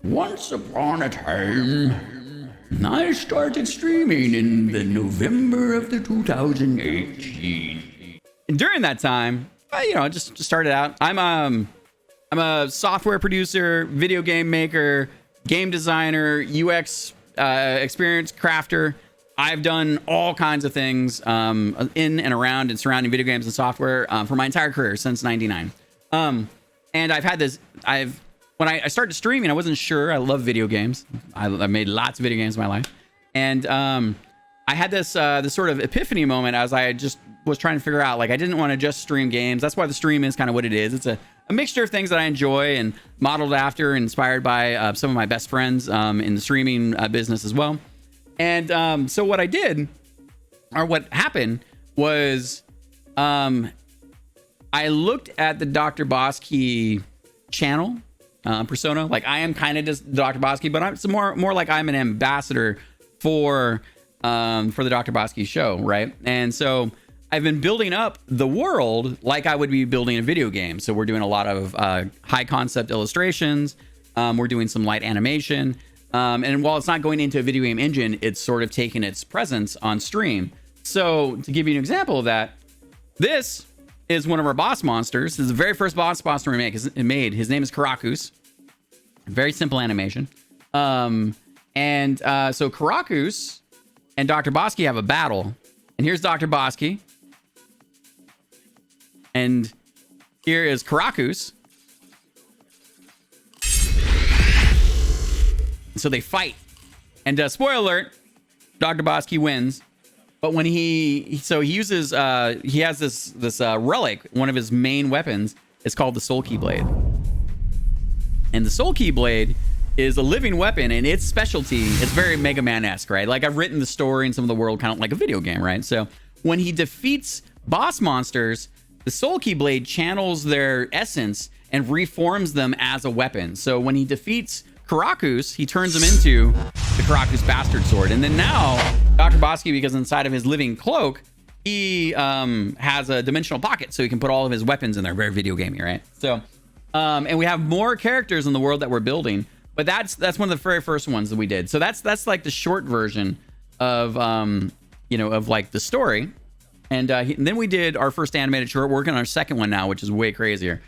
Once upon a time, I started streaming in the November of the 2018. And during that time, just started out. I'm a software producer, video game maker, game designer, UX experience crafter. I've done all kinds of things in and around and surrounding video games and software for my entire career since '99. And I've had this. When I started streaming, I wasn't sure. I love video games. I made lots of video games in my life, and I had this sort of epiphany moment as I just was trying to figure out, like, I didn't want to just stream games. That's why the stream is kind of what it is. It's a mixture of things that I enjoy and modeled after, inspired by some of my best friends in the streaming business as well. And so what I did, or what happened, was I looked at the DrBossKey channel persona. Like, I am kind of just DrBossKey, but it's more like I'm an ambassador for the DrBossKey show, right? And so I've been building up the world like I would be building a video game. So we're doing a lot of high concept illustrations. We're doing some light animation. And while it's not going into a video game engine, it's sort of taking its presence on stream. So to give you an example of that, this is one of our boss monsters. This is the very first boss monster we made. His name is Karakus. Very simple animation. So Karakus and DrBossKey have a battle. And here's DrBossKey. And here is Karakus. So they fight. And spoiler alert, DrBossKey wins. But when he uses he has this relic. One of his main weapons is called the Soul Key Blade. And the Soul Key Blade is a living weapon, and its specialty, it's very Mega Man-esque, right? Like, I've written the story and some of the world kind of like a video game, right? So when he defeats boss monsters, the Soul Key Blade channels their essence and reforms them as a weapon. So when he defeats Karakus, he turns him into the Karakus Bastard Sword. And then now, DrBossKey, because inside of his living cloak, he has a dimensional pocket, so he can put all of his weapons in there. Very video gamey, right? So, and we have more characters in the world that we're building, but that's one of the very first ones that we did. So that's like the short version of of like the story. And then we did our first animated short. We're working on our second one now, which is way crazier.